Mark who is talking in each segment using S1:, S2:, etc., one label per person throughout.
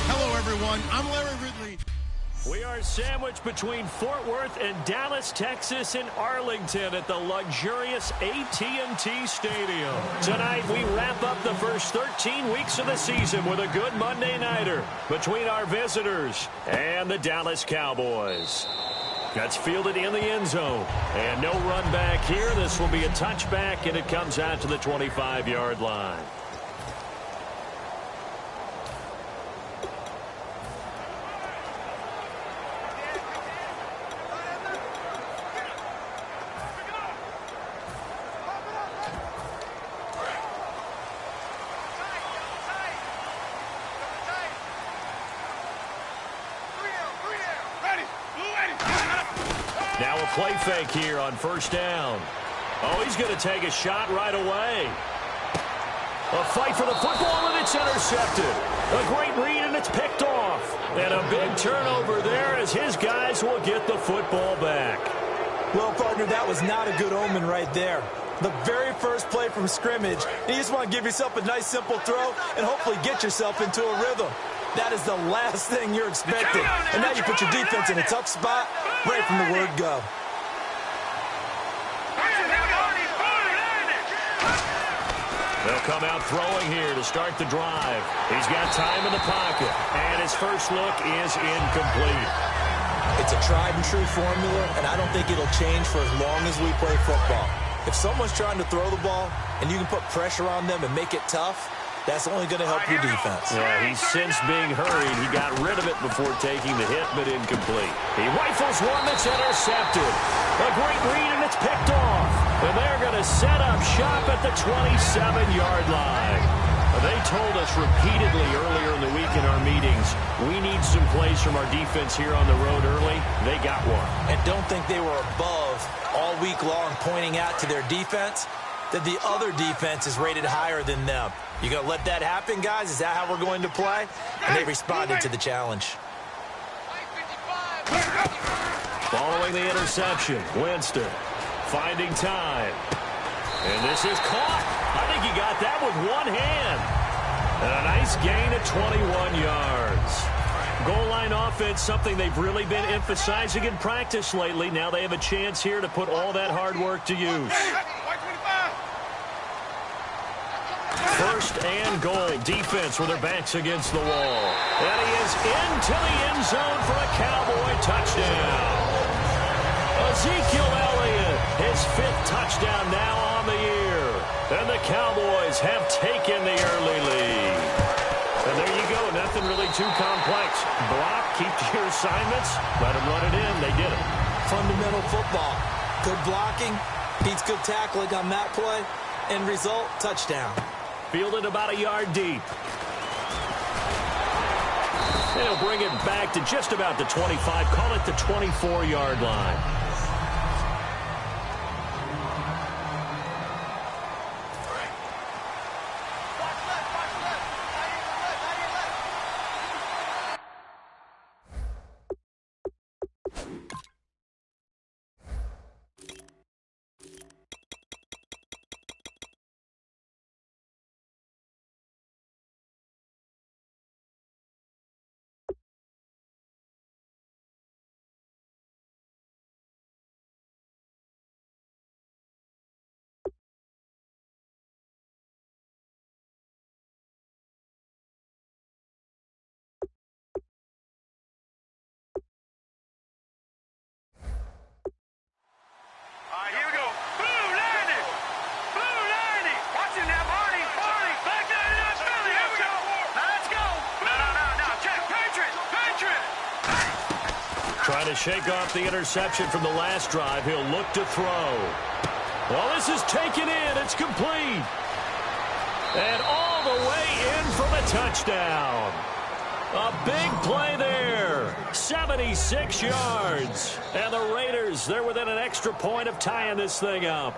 S1: Hello, everyone. I'm Larry Ridley.
S2: We are sandwiched between Fort Worth and Dallas, Texas, and Arlington at the luxurious AT&T Stadium. Tonight, we wrap up the first 13 weeks of the season with a good Monday nighter between our visitors and the Dallas Cowboys. That's fielded in the end zone. And no run back here. This will be a touchback, and it comes out to the 25-yard line. Now a play fake here on first down. Oh, he's going to take a shot right away. A fight for the football, and it's intercepted. A great read, and it's picked off. And a big turnover there as his guys will get the football back.
S3: Well, partner, that was not a good omen right there. The very first play from scrimmage, you just want to give yourself a nice, simple throw and hopefully get yourself into a rhythm. That is the last thing you're expecting. And now you put your defense in a tough spot right from the word go.
S2: They'll come out throwing here to start the drive. He's got time in the pocket, and his first look is incomplete.
S3: It's a tried-and-true formula, and I don't think it'll change for as long as we play football. If someone's trying to throw the ball and you can put pressure on them and make it tough, that's only going to help your defense.
S2: Yeah, he's since being hurried. He got rid of it before taking the hit, but incomplete. He rifles one that's intercepted. A great read, and it's picked off. And they're going to set up shop at the 27-yard line. They told us repeatedly earlier in the week in our meetings, we need some plays from our defense here on the road early. They got one.
S3: And don't think they were above all week long pointing out to their defense that the other defense is rated higher than them. You going to let that happen, guys? Is that how we're going to play? And they responded to the challenge.
S2: Following the interception, Winston finding time. And this is caught. I think he got that with one hand. And a nice gain at 21 yards. Goal line offense, something they've really been emphasizing in practice lately. Now they have a chance here to put all that hard work to use. First and goal. Defense with their backs against the wall. And he is into the end zone for a Cowboy touchdown. Ezekiel Elliott, his 5th touchdown now on the year. And the Cowboys have taken the early lead. And there you go. Nothing really too complex. Block, keep to your assignments, let them run it in. They did it.
S3: Fundamental football. Good blocking, beats good tackling on that play. End result, touchdown.
S2: Fielded about a yard deep. They'll bring it back to just about the 25. Call it the 24-yard line.
S4: Here we go. Blue landing. Blue landing. Watch it now, Barney. Barney. Back there in that Philly. Here we go. Now let's go. No. Check. Patriot.
S2: Trying to shake off the interception from the last drive. He'll look to throw. Well, this is taken in. It's complete. And all the way in for the touchdown. A big play there. 76 yards. And the Raiders, they're within an extra point of tying this thing up.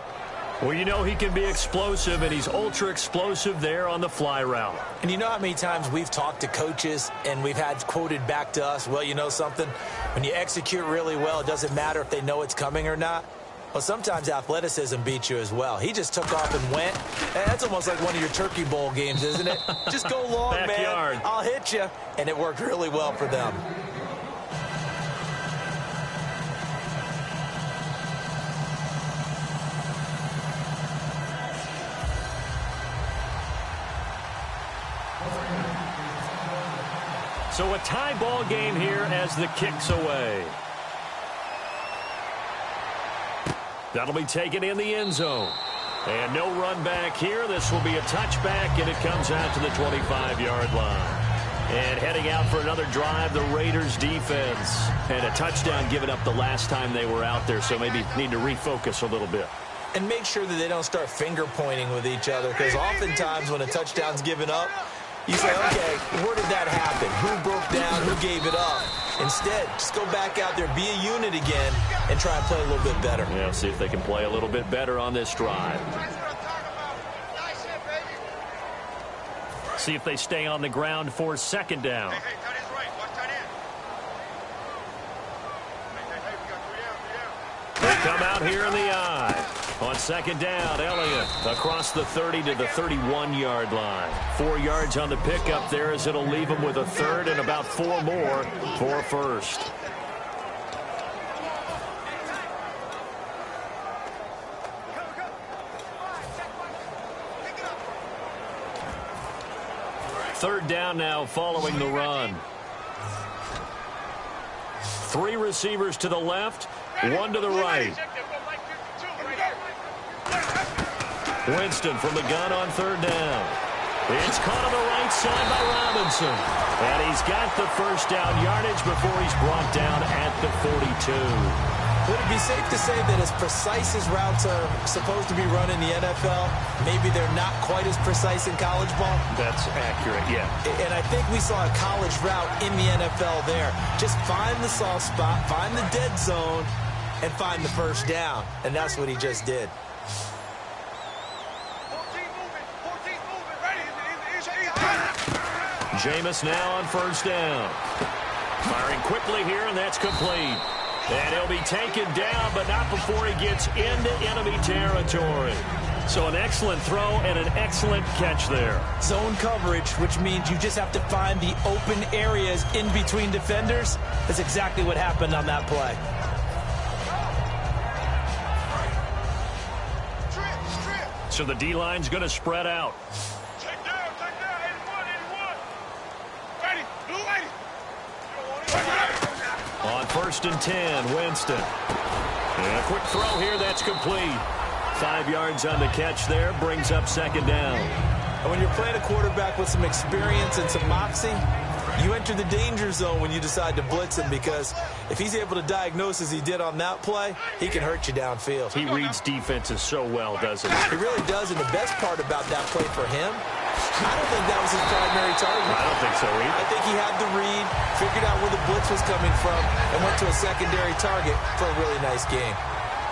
S2: Well, you know he can be explosive, and he's ultra explosive there on the fly route.
S3: And you know how many times we've talked to coaches and we've had quoted back to us, well, you know something? When you execute really well, it doesn't matter if they know it's coming or not. Well, sometimes athleticism beats you as well. He just took off and went. That's almost like one of your Turkey Bowl games, isn't it? Just go long,
S2: Backyard.
S3: man. I'll hit you. And it worked really well for them.
S2: So a tie ball game here as the kick's away. That'll be taken in the end zone. And no run back here. This will be a touchback, and it comes out to the 25-yard line. And heading out for another drive, the Raiders defense. And a touchdown given up the last time they were out there, so maybe need to refocus a little bit.
S3: And make sure that they don't start finger pointing with each other, because oftentimes when a touchdown's given up, you say, okay, where did that happen? Who broke down? Who gave it up? Instead, just go back out there, be a unit again, and try and play a little bit better.
S2: Yeah, see if they can play a little bit better on this drive. See if they stay on the ground for second down. They come out here in the eye. On second down, Elliott across the 30 to the 31-yard line. 4 yards on the pickup there as it'll leave him with a third and about 4 more for first. Third down now following the run. 3 receivers to the left, 1 to the right. Winston from the gun on third down. It's caught on the right side by Robinson. And he's got the first down yardage before he's brought down at the 42.
S3: Would it be safe to say that as precise as routes are supposed to be run in the NFL, maybe they're not quite as precise in college ball?
S2: That's accurate, yeah.
S3: And I think we saw a college route in the NFL there. Just find the soft spot, find the dead zone, and find the first down. And that's what he just did.
S2: Jameis now on first down. Firing quickly here, and that's complete. And he'll be taken down, but not before he gets into enemy territory. So an excellent throw and an excellent catch there.
S3: Zone coverage, which means you just have to find the open areas in between defenders. That's exactly what happened on that play.
S2: So the D-line's going to spread out. On first and 10, Winston. And a quick throw here, that's complete. 5 yards on the catch there, brings up second down.
S3: And when you're playing a quarterback with some experience and some moxie, you enter the danger zone when you decide to blitz him, because if he's able to diagnose as he did on that play, he can hurt you downfield.
S2: He reads defenses so well, doesn't he?
S3: He really does, and the best part about that play for him, I don't think that was his primary target.
S2: I don't think so either.
S3: I think he had the read, figured out where the blitz was coming from, and went to a secondary target for a really nice game.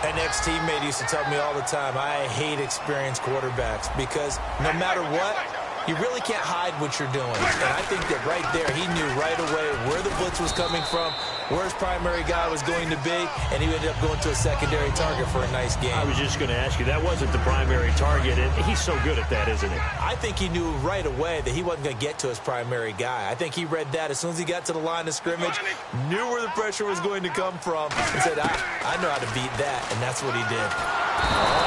S3: An ex-teammate used to tell me all the time, I hate experienced quarterbacks, because no matter what, you really can't hide what you're doing. And I think that right there, he knew right away where the blitz was coming from, where his primary guy was going to be, and he ended up going to a secondary target for a nice game.
S2: I was just going to ask you, that wasn't the primary target, and he's so good at that, isn't he?
S3: I think he knew right away that he wasn't going to get to his primary guy. I think he read that as soon as he got to the line of scrimmage, knew where the pressure was going to come from, and said, I know how to beat that, and that's what he did.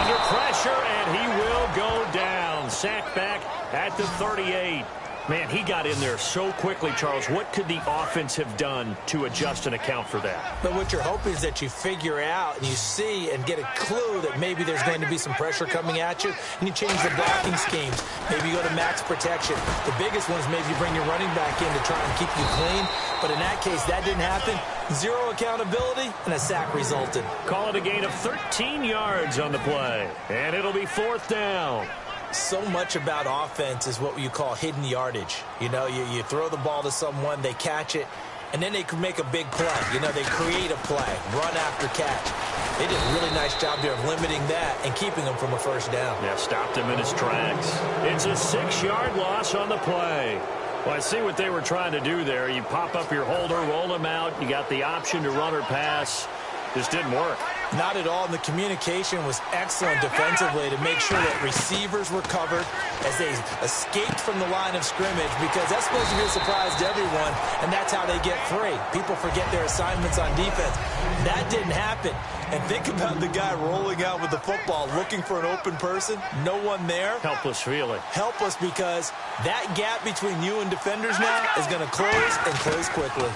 S2: Under pressure, and he will go down. Sacked back at the 38. Man, he got in there so quickly, Charles. What could the offense have done to adjust and account for that?
S3: But what you're hoping is that you figure out and you see and get a clue that maybe there's going to be some pressure coming at you, and you change the blocking schemes. Maybe you go to max protection. The biggest one is maybe you bring your running back in to try and keep you clean. But in that case, that didn't happen. 0 accountability, and a sack resulted.
S2: Call it a gain of 13 yards on the play. And it'll be fourth down.
S3: So much about offense is what you call hidden yardage. You know, you throw the ball to someone, they catch it, and then they can make a big play. You know, they create a play, run after catch. They did a really nice job there of limiting that and keeping him from a first down.
S2: Yeah, stopped him in his tracks. It's a 6-yard loss on the play. Well, I see what they were trying to do there. You pop up your holder, roll him out. You got the option to run or pass. Just didn't work.
S3: Not at all. And the communication was excellent defensively to make sure that receivers were covered as they escaped from the line of scrimmage, because that's supposed to be a surprise to everyone, and that's how they get free. People forget their assignments on defense. That didn't happen. And think about the guy rolling out with the football, looking for an open person. No one there.
S2: Helpless feeling.
S3: Helpless, because that gap between you and defenders now is going to close and close quickly.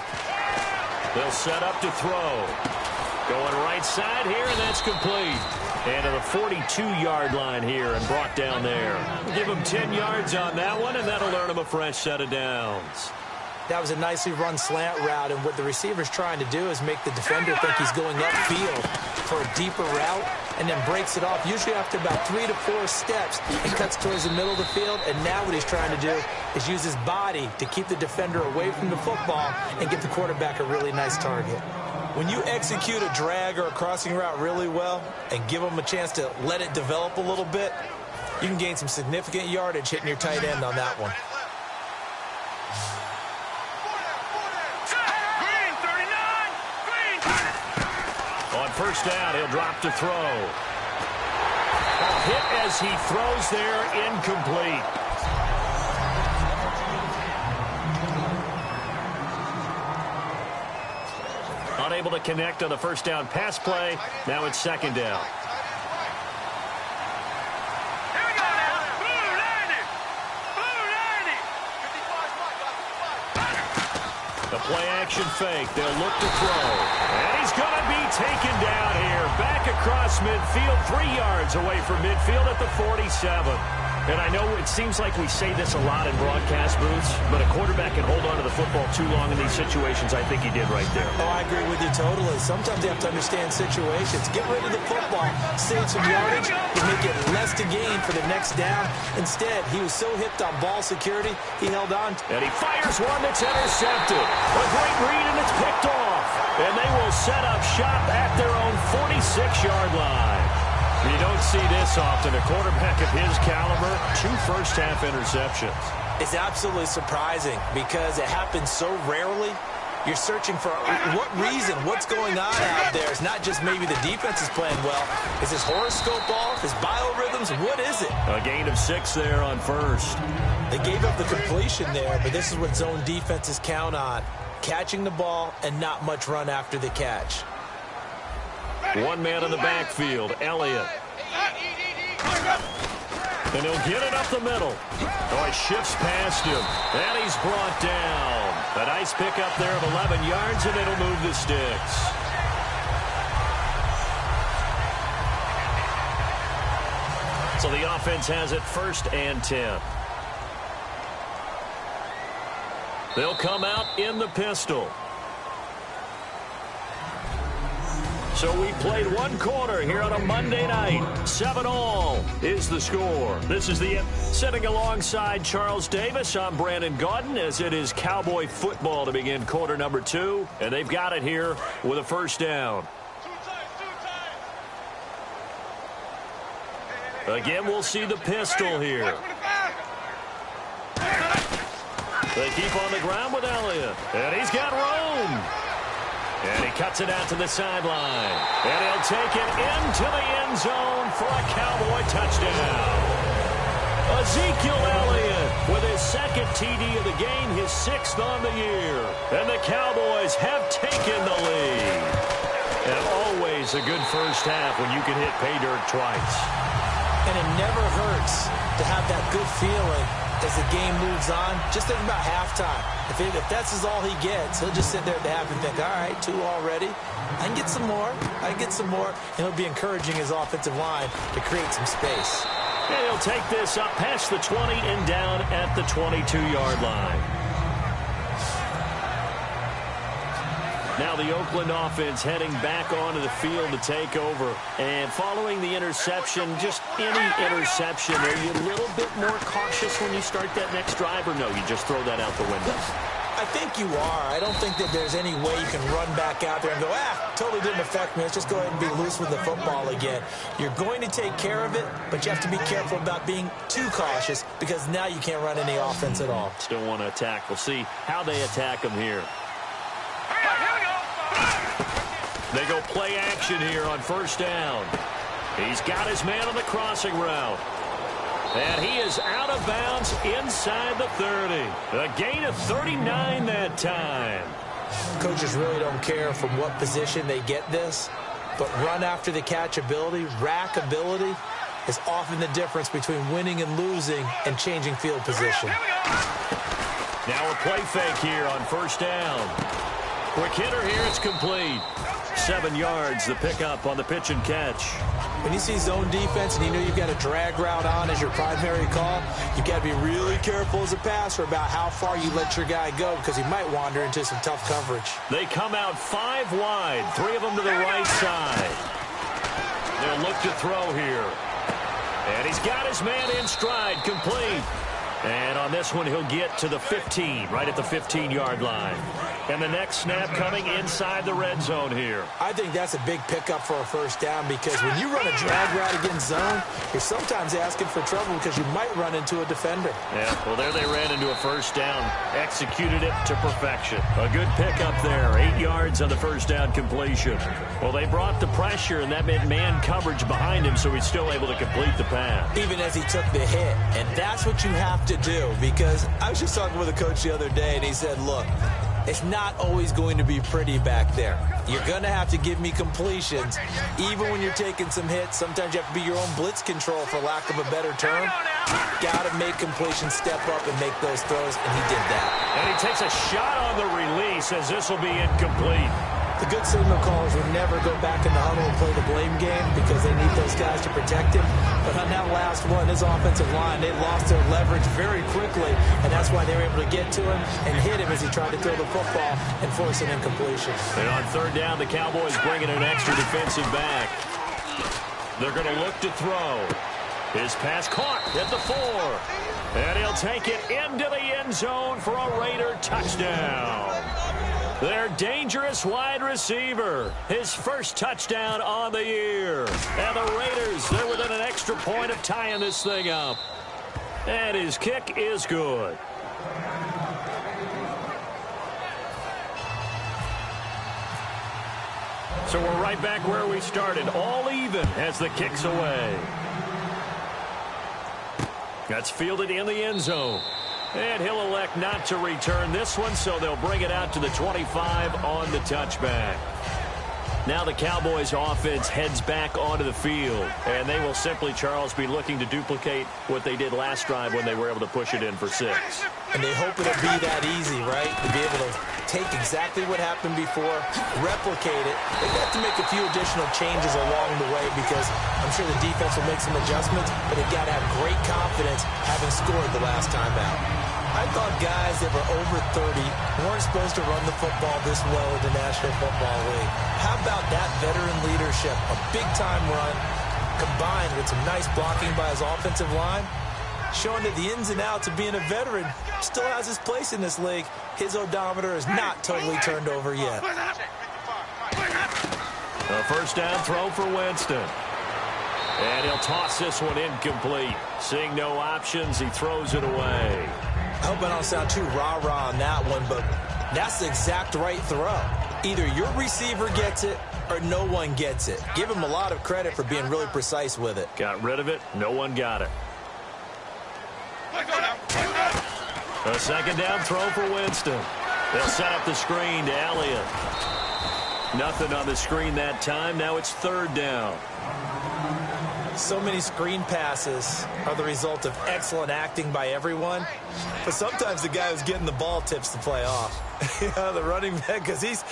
S2: They'll set up to throw. Going right side here, and that's complete. And to the 42-yard line here and brought down there. Give him 10 yards on that one, and that'll earn him a fresh set of downs.
S3: That was a nicely run slant route, and what the receiver's trying to do is make the defender think he's going upfield for a deeper route, and then breaks it off, usually after about 3 to 4 steps, and cuts towards the middle of the field. And now what he's trying to do is use his body to keep the defender away from the football and give the quarterback a really nice target. When you execute a drag or a crossing route really well and give them a chance to let it develop a little bit, you can gain some significant yardage hitting your tight end on that one.
S2: On first down, he'll drop to throw. A hit as he throws there, incomplete. Unable to connect on the first down pass play. Now it's second down.
S4: Here we go now. Blue 90. Blue 90.
S2: The play action fake. They'll look to throw. And he's going to be taken down here. Back across midfield, 3 yards away from midfield at the 47. And I know it seems like we say this a lot in broadcast booths, but a quarterback can hold on to the football too long in these situations. I think he did right there.
S3: Oh, I agree with you totally. Sometimes you have to understand situations. Get rid of the football, save some yardage, and make it less to gain for the next down. Instead, he was so hipped on ball security, he held on.
S2: And he fires one that's intercepted. A great read, and it's picked off. And they will set up shop at their own 46-yard line. You don't see this often. A quarterback of his caliber, 2 first-half interceptions.
S3: It's absolutely surprising because it happens so rarely. You're searching for what reason, what's going on out there. It's not just maybe the defense is playing well. Is his horoscope off? His biorhythms? What is it?
S2: A gain of 6 there on first.
S3: They gave up the completion there, but this is what zone defenses count on. Catching the ball and not much run after the catch.
S2: One man in the backfield, Elliott. And he'll get it up the middle. Oh, he shifts past him. And he's brought down. A nice pickup there of 11 yards, and it'll move the sticks. So the offense has it 1st and 10. They'll come out in the pistol. So we played 1 quarter here on a Monday night. 7-all is the score. This is the sitting alongside Charles Davis. I'm Brandon Gaudin as it is Cowboy football to begin quarter number 2. And they've got it here with a first down. Again, we'll see the pistol here. They keep on the ground with Elliott. And he's got room. And he cuts it out to the sideline. And he'll take it into the end zone for a Cowboy touchdown. Ezekiel Elliott with his 2nd TD of the game, his 6th on the year. And the Cowboys have taken the lead. And always a good first half when you can hit pay dirt twice.
S3: And it never hurts to have that good feeling as the game moves on. Just think about halftime. If that's all he gets, he'll just sit there at the half and think, all right, 2 already. I can get some more. I can get some more. And he'll be encouraging his offensive line to create some space.
S2: And he'll take this up past the 20 and down at the 22-yard line. Now the Oakland offense heading back onto the field to take over. And following the interception, just any interception, are you a little bit more cautious when you start that next drive, or no, you just throw that out the window?
S3: I think you are. I don't think that there's any way you can run back out there and go, totally didn't affect me. Let's just go ahead and be loose with the football again. You're going to take care of it, but you have to be careful about being too cautious because now you can't run any offense at all.
S2: Still want to attack. We'll see how they attack them here. They go play action here on first down. He's got his man on the crossing route. And he is out of bounds inside the 30. A gain of 39 that time.
S3: Coaches really don't care from what position they get this, but run after the catch ability, rack ability, is often the difference between winning and losing and changing field position.
S2: Now a play fake here on first down. Quick hitter here, it's complete. 7 yards, the pickup on the pitch and catch.
S3: When you see zone defense and you know you've got a drag route on as your primary call, you've got to be really careful as a passer about how far you let your guy go because he might wander into some tough coverage.
S2: They come out 5 wide, 3 of them to the right side. They'll look to throw here. And he's got his man in stride, complete. And on this one, he'll get to the 15, right at the 15-yard line. And the next snap coming inside the red zone here.
S3: I think that's a big pickup for a first down because when you run a drag route against zone, you're sometimes asking for trouble because you might run into a defender.
S2: Yeah, well, there they ran into a first down. Executed it to perfection. A good pickup there. 8 yards on the first down completion. Well, they brought the pressure, and that meant man coverage behind him, so he's still able to complete the pass.
S3: Even as he took the hit. And that's what you have to do because I was just talking with a coach the other day, and he said, look, it's not always going to be pretty back there. You're going to have to give me completions. Even when you're taking some hits, sometimes you have to be your own blitz control, for lack of a better term. Got to make completions, step up, and make those throws, and he did that.
S2: And he takes a shot on the release as this will be incomplete.
S3: The good signal callers would never go back in the huddle and play the blame game because they need those guys to protect him. But on that last one, his offensive line, they lost their leverage very quickly, and that's why they were able to get to him and hit him as he tried to throw the football and force an incompletion.
S2: And on third down, the Cowboys bringing an extra defensive back. They're going to look to throw. His pass caught at the 4. And he'll take it into the end zone for a Raider touchdown. Their dangerous wide receiver, his first touchdown on the year. And the Raiders, they're within an extra point of tying this thing up. And his kick is good. So we're right back where we started, all even as the kick's away. That's fielded in the end zone. And he'll elect not to return this one, so they'll bring it out to the 25 on the touchback. Now the Cowboys offense heads back onto the field, and they will simply, Charles, be looking to duplicate what they did last drive when they were able to push it in for 6.
S3: And they hope it'll be that easy, right? To be able to take exactly what happened before, replicate it. They've got to make a few additional changes along the way because I'm sure the defense will make some adjustments, but they've got to have great confidence having scored the last time out. I thought guys that were over 30 weren't supposed to run the football this well in the National Football League. How about that veteran leadership? A big-time run combined with some nice blocking by his offensive line, showing that the ins and outs of being a veteran still has his place in this league. His odometer is not totally turned over yet.
S2: A first down throw for Winston. And he'll toss this one incomplete. Seeing no options, he throws it away.
S3: I hope I don't sound too rah-rah on that one, but that's the exact right throw. Either your receiver gets it or no one gets it. Give him a lot of credit for being really precise with it.
S2: Got rid of it. No one got it. A second down throw for Winston. They'll set up the screen to Elliott. Nothing on the screen that time. Now it's third down.
S3: So many screen passes are the result of excellent acting by everyone. But sometimes the guy who's getting the ball tips the play off. The running back, because he's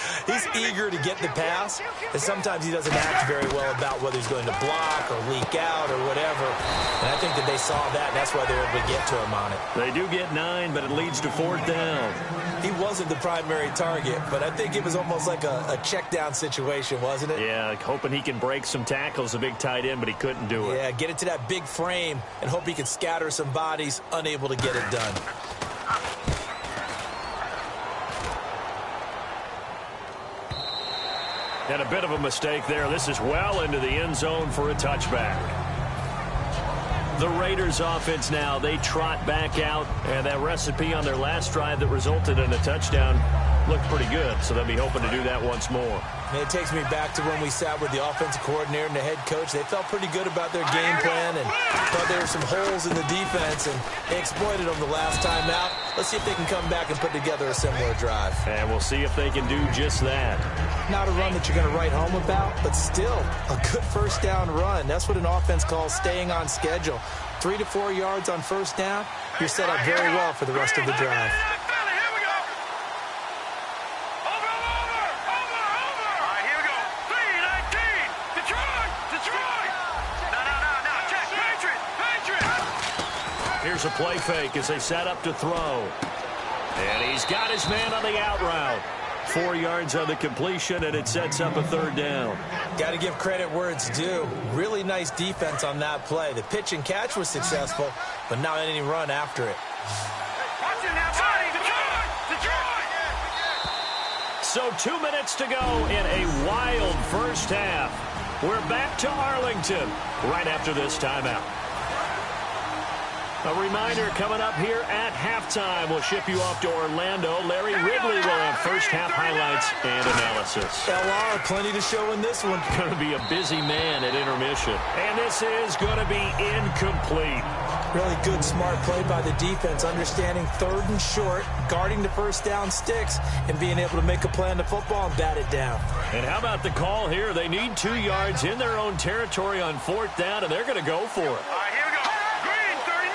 S3: eager to get the pass, and sometimes he doesn't act very well about whether he's going to block or leak out or whatever. And I think that they saw that, and that's why they were able to get to him on it.
S2: They do get 9, but it leads to 4th down.
S3: He wasn't the primary target, but I think it was almost like a check down situation, wasn't it?
S2: Yeah, hoping he can break some tackles, a big tight end, but he couldn't do it.
S3: Yeah, get into that big frame and hope he can scatter some bodies, unable to get it done.
S2: And a bit of a mistake there. This is well into the end zone for a touchback. The Raiders offense now, they trot back out, and that recipe on their last drive that resulted in a touchdown looked pretty good, so they'll be hoping to do that once more.
S3: And it takes me back to when we sat with the offensive coordinator and the head coach. They felt pretty good about their game plan and thought there were some holes in the defense, and they exploited them the last time out. Let's see if they can come back and put together a similar drive.
S2: And we'll see if they can do just that.
S3: Not a run that you're going to write home about, but still a good first down run. That's what an offense calls staying on schedule. 3 to 4 yards on first down, you're set up very well for the rest of the drive.
S2: Here's a play fake as they set up to throw. And he's got his man on the out route. 4 yards on the completion, and it sets up a 3rd down.
S3: Got to give credit where it's due. Really nice defense on that play. The pitch and catch was successful, but not any run after it.
S2: So 2 minutes to go in a wild first half. We're back to Arlington right after this timeout. A reminder coming up here at halftime. We'll ship you off to Orlando. Larry Ridley will have first half highlights and analysis.
S3: LR, plenty to show in this one.
S2: Going to be a busy man at intermission. And this is going to be incomplete.
S3: Really good, smart play by the defense, understanding 3rd and short, guarding the first down sticks, and being able to make a play on the football and bat it down.
S2: And how about the call here? They need 2 yards in their own territory on 4th down, and they're going to go for it.
S4: All right, here we go. Green 39.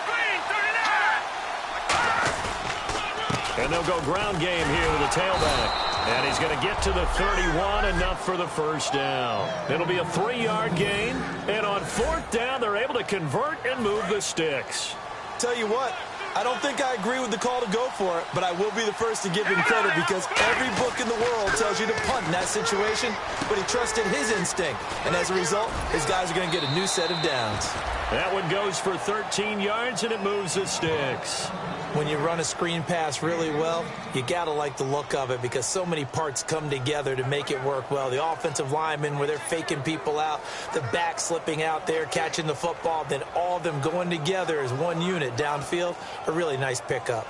S4: Green 39.
S2: And they'll go ground game here with the tailback. And he's going to get to the 31, enough for the first down. It'll be a 3-yard gain. And on 4th down, they're able to convert and move the sticks.
S3: Tell you what, I don't think I agree with the call to go for it, but I will be the first to give him credit because every book in the world tells you to punt in that situation, but he trusted his instinct. And as a result, his guys are going to get a new set of downs.
S2: That one goes for 13 yards, and it moves the sticks.
S3: When you run a screen pass really well, you got to like the look of it because so many parts come together to make it work well. The offensive linemen, where they're faking people out, the back slipping out there, catching the football, then all of them going together as one unit downfield. A really nice pickup.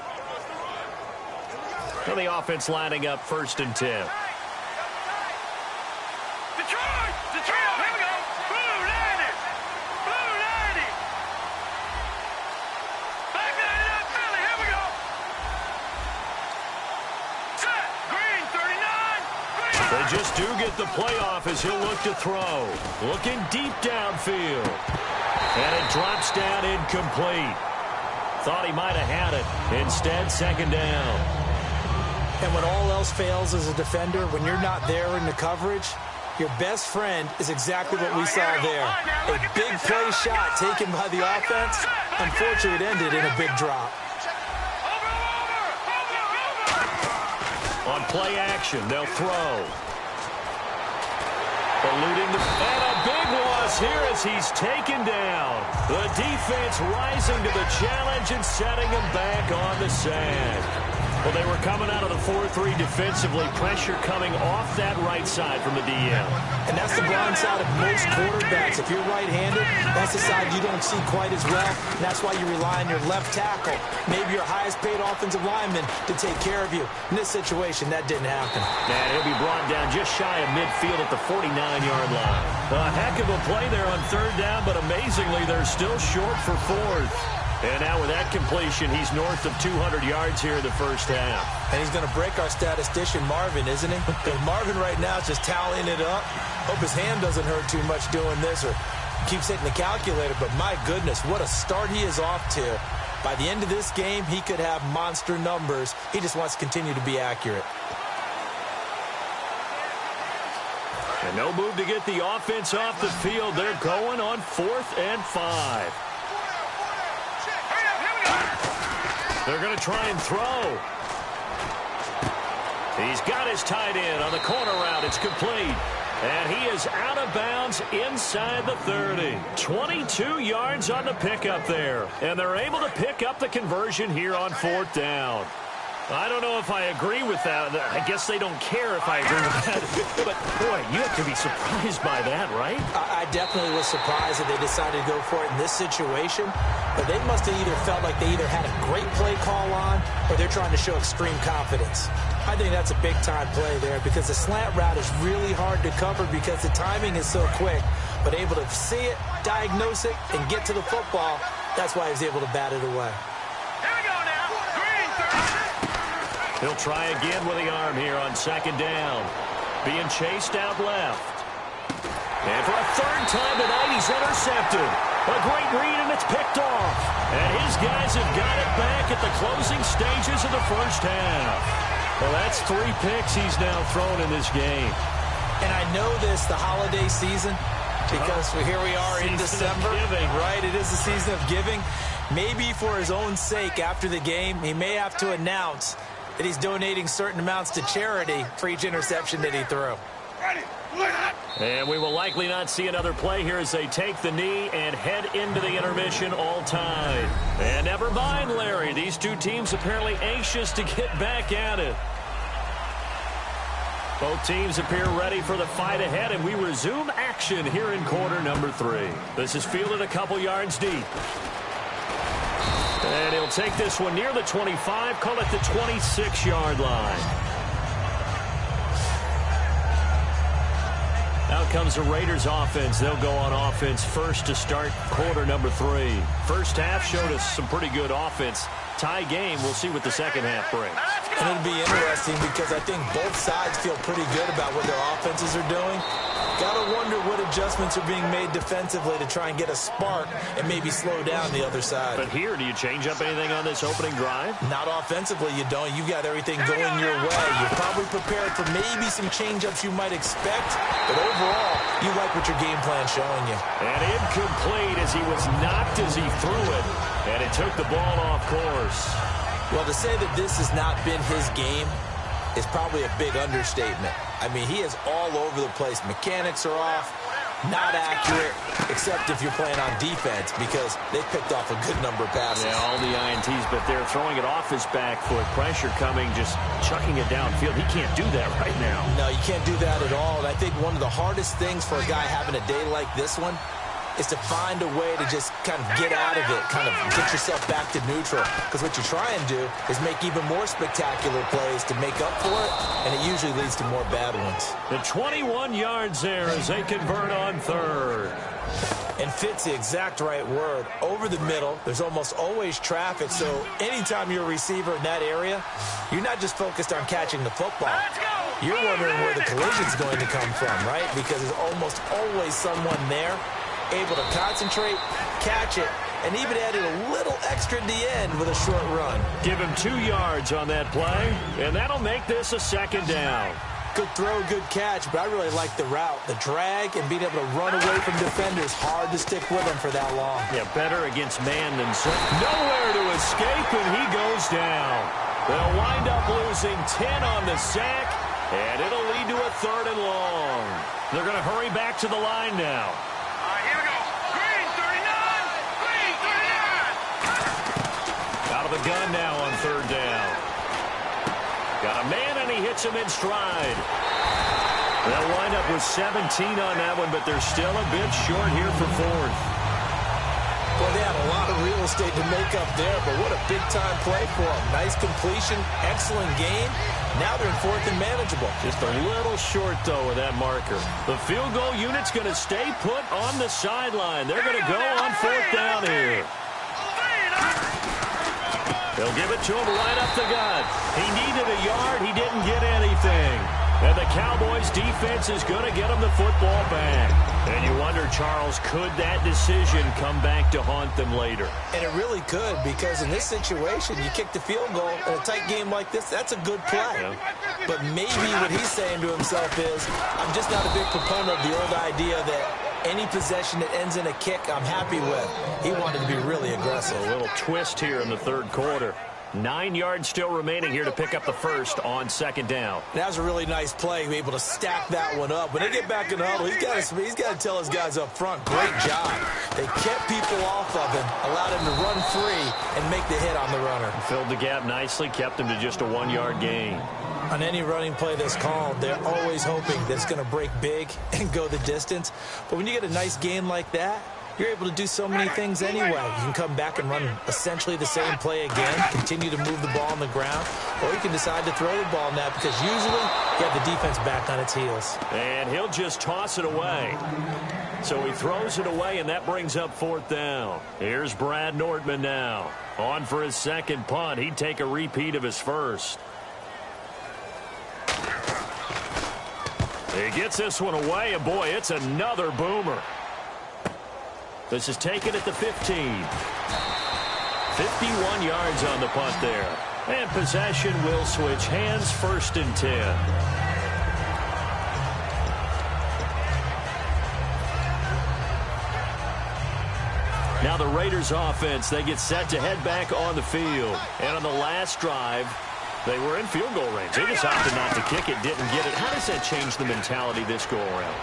S2: And the offense lining up 1st and 10. They just do get the playoff as he'll look to throw. Looking deep downfield. And it drops down incomplete. Thought he might have had it. Instead, 2nd down.
S3: And when all else fails as a defender, when you're not there in the coverage, your best friend is exactly what we saw there. A big play shot taken by the offense. Unfortunately, it ended in a big drop.
S2: On play action, they'll throw. Eluding the... And a big loss here as he's taken down. The defense rising to the challenge and setting him back on the sand. Well, they were coming out of the 4-3 defensively. Pressure coming off that right side from the DL.
S3: And that's the blind side of most quarterbacks. If you're right-handed, that's the side you don't see quite as well. And that's why you rely on your left tackle, maybe your highest-paid offensive lineman, to take care of you. In this situation, that didn't happen.
S2: And he'll be brought down just shy of midfield at the 49-yard line. A heck of a play there on 3rd down, but amazingly, they're still short for 4th. And now with that completion, he's north of 200 yards here in the first half.
S3: And he's going to break our statistician, Marvin, isn't he? Because Marvin right now is just tallying it up. Hope his hand doesn't hurt too much doing this or keeps hitting the calculator. But my goodness, what a start he is off to. By the end of this game, he could have monster numbers. He just wants to continue to be accurate.
S2: And no move to get the offense off the field. They're going on 4th and 5. They're going to try and throw. He's got his tight end on the corner route. It's complete. And he is out of bounds inside the 30. 22 yards on the pickup there. And they're able to pick up the conversion here on 4th down. I don't know if I agree with that. I guess they don't care if I agree with that. But, boy, you have to be surprised by that, right?
S3: I definitely was surprised that they decided to go for it in this situation. But they must have either felt like they either had a great play call on or they're trying to show extreme confidence. I think that's a big-time play there because the slant route is really hard to cover because the timing is so quick. But able to see it, diagnose it, and get to the football, that's why he was able to bat it away.
S2: He'll try again with the arm here on 2nd down. Being chased out left. And for a 3rd time tonight, he's intercepted. A great read, and it's picked off. And his guys have got it back at the closing stages of the 1st half. Well, that's 3 picks he's now thrown in this game.
S3: And I know this, the holiday season, because here we are in December. Right, it is the season of giving. Maybe for his own sake after the game, he may have to announce that he's donating certain amounts to charity for each interception that he threw.
S2: And we will likely not see another play here as they take the knee and head into the intermission all tied. And never mind, Larry. These two teams apparently anxious to get back at it. Both teams appear ready for the fight ahead, and we resume action here in quarter number 3. This is fielded a couple yards deep. And he'll take this one near the 25, call it the 26-yard line. Out comes the Raiders offense. They'll go on offense first to start quarter number 3. First half showed us some pretty good offense. Tie game. We'll see what the second half brings.
S3: And it'll be interesting because I think both sides feel pretty good about what their offenses are doing. Gotta wonder what adjustments are being made defensively to try and get a spark and maybe slow down the other side.
S2: But here, do you change up anything on this opening drive?
S3: Not offensively, you don't. You got everything going your way. You're probably prepared for maybe some change-ups you might expect, but overall, you like what your game plan's showing you.
S2: And incomplete as he was knocked as he threw it, and it took the ball off course.
S3: Well, to say that this has not been his game is probably a big understatement. I mean, he is all over the place. Mechanics are off, not accurate, except if you're playing on defense because they picked off a good number of passes.
S2: Yeah, all the INTs, but they're throwing it off his back foot. Pressure coming, just chucking it downfield. He can't do that right now.
S3: No, you can't do that at all. And I think one of the hardest things for a guy having a day like this one is to find a way to just kind of get out of it, kind of get yourself back to neutral. Because what you try and do is make even more spectacular plays to make up for it, and it usually leads to more bad ones.
S2: The 21 yards there as they convert on 3rd.
S3: And fit's the exact right word. Over the middle, there's almost always traffic, so anytime you're a receiver in that area, you're not just focused on catching the football. You're wondering where the collision's going to come from, right? Because there's almost always someone there able to concentrate, catch it, and even added a little extra at the end with a short run.
S2: Give him 2 yards on that play, and that'll make this a 2nd down.
S3: Good throw, good catch, but I really like the route. The drag and being able to run away from defenders, hard to stick with them for that long.
S2: Yeah, better against man than zone. Nowhere to escape, and he goes down. They'll wind up losing 10 on the sack, and it'll lead to a 3rd and long. They're going to hurry back to the line now.
S4: Here we go. Green 39. Green 39.
S2: Out of the gun now on 3rd down. Got a man, and he hits him in stride. They'll wind up with 17 on that one, but they're still a bit short here for 4th.
S3: Well, they had a lot of real estate to make up there, but what a big-time play for them. Nice completion, excellent game. Now they're in 4th and manageable.
S2: Just a little short, though, with that marker. The field goal unit's going to stay put on the sideline. They're going to go on 4th down here. They'll give it to him right up the gut. He needed a yard. He didn't get anything. And the Cowboys' defense is going to get them the football back. And you wonder, Charles, could that decision come back to haunt them later?
S3: And it really could, because in this situation, you kick the field goal in a tight game like this, that's a good play.
S2: Yeah.
S3: But maybe what he's saying to himself is, I'm just not a big proponent of the old idea that any possession that ends in a kick, I'm happy with. He wanted to be really aggressive.
S2: A little twist here in the third quarter. 9 yards still remaining here to pick up the first on second down.
S3: That was a really nice play, be able to stack that one up. When they get back in the huddle, he's got to tell his guys up front, great job. They kept people off of him, allowed him to run free and make the hit on the runner.
S2: Filled the gap nicely, kept him to just a 1 yard gain.
S3: On any running play that's called, they're always hoping that it's going to break big and go the distance. But when you get a nice gain like that, you're able to do so many things anyway. You can come back and run essentially the same play again, continue to move the ball on the ground, or you can decide to throw the ball now because usually you have the defense back on its heels.
S2: And he'll just toss it away. So he throws it away, and that brings up fourth down. Here's Brad Nordman now. On for his second punt. He'd take a repeat of his first. He gets this one away, and boy, it's another boomer. This is taken at the 15. 51 yards on the punt there. And possession will switch hands, first and 10. Now the Raiders offense, they get set to head back on the field. And on the last drive, they were in field goal range. They just opted not to kick it, didn't get it. How does that change the mentality this go around?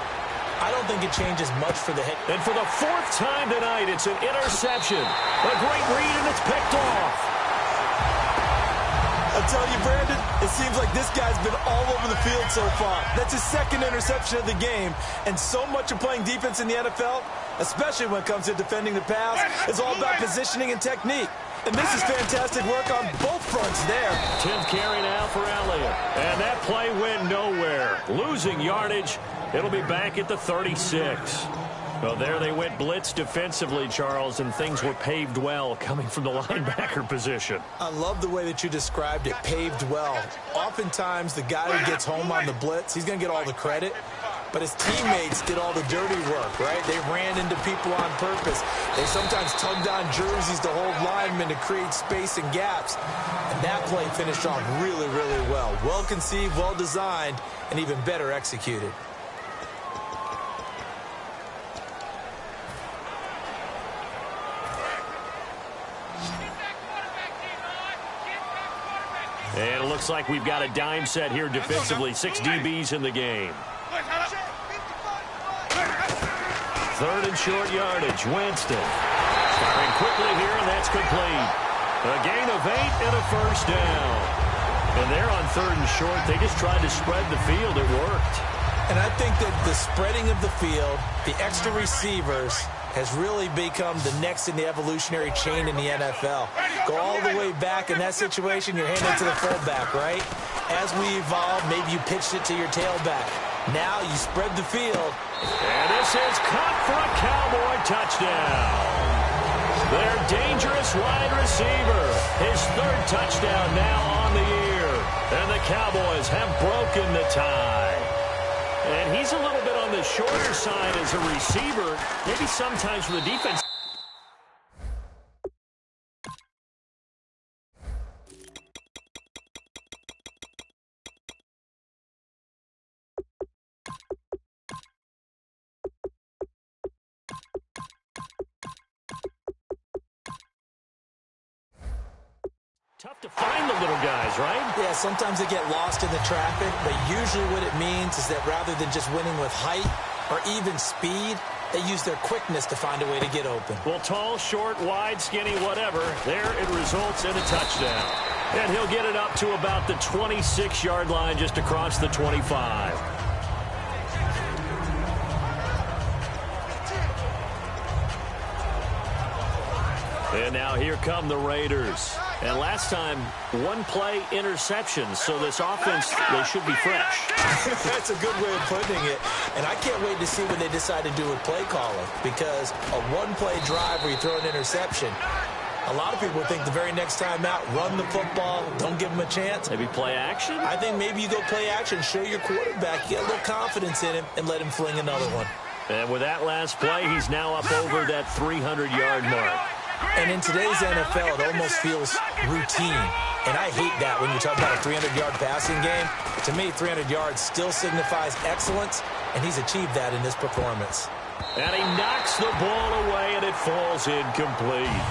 S3: I don't think it changes much for the hit.
S2: And for the fourth time tonight, it's an interception. A great read, and it's picked off.
S3: I'll tell you, Brandon, it seems like this guy's been all over the field so far. That's his second interception of the game. And so much of playing defense in the NFL, especially when it comes to defending the pass, is all about positioning and technique. And this is fantastic work on both fronts there.
S2: 10th carry now for Elliott. And that play went nowhere. Losing yardage. It'll be back at the 36. Well, there they went blitz defensively, Charles, and things were paved well coming from the linebacker position.
S3: I love the way that you described it, paved well. Oftentimes, the guy who gets home on the blitz, he's going to get all the credit. But his teammates did all the dirty work, right? They ran into people on purpose. They sometimes tugged on jerseys to hold linemen to create space and gaps. And that play finished off really, really well. Well conceived, well designed, and even better executed.
S2: And it looks like we've got a dime set here defensively. 6 DBs in the game. Third and short yardage. Winston. Firing quickly here, and that's complete. A gain of 8 and a first down. And they're on third and short. They just tried to spread the field. It worked.
S3: And I think that the spreading of the field, the extra receivers, has really become the next in the evolutionary chain in the NFL. Go all the way back in that situation, you're handing it to the fullback, right? As we evolve, maybe you pitched it to your tailback. Now you spread the field.
S2: And this is caught for a Cowboy touchdown. Their dangerous wide receiver. His third touchdown now on the year. And the Cowboys have broken the tie. And he's a little bit on the shorter side as a receiver. Maybe sometimes for the defense. Tough to find the little guys, right?
S3: Yeah, sometimes they get lost in the traffic, but usually what it means is that rather than just winning with height or even speed, they use their quickness to find a way to get open.
S2: Well, tall, short, wide, skinny, whatever, there it results in a touchdown. And he'll get it up to about the 26-yard line just across the 25. And now here come the Raiders. And last time, one-play interception, so this offense, they should be fresh.
S3: That's a good way of putting it. And I can't wait to see what they decide to do with play calling, because a one-play drive where you throw an interception, A lot of people think the very next time out, run the football, don't give him a chance.
S2: Maybe play action?
S3: I think maybe you go play action, show your quarterback, get a little confidence in him, and let him fling another one.
S2: And with that last play, he's now up over that 300-yard mark.
S3: And in today's NFL, it almost feels routine. And I hate that when you talk about a 300-yard passing game. To me, 300 yards still signifies excellence, and he's achieved that in this performance.
S2: And he knocks the ball away, and it falls incomplete.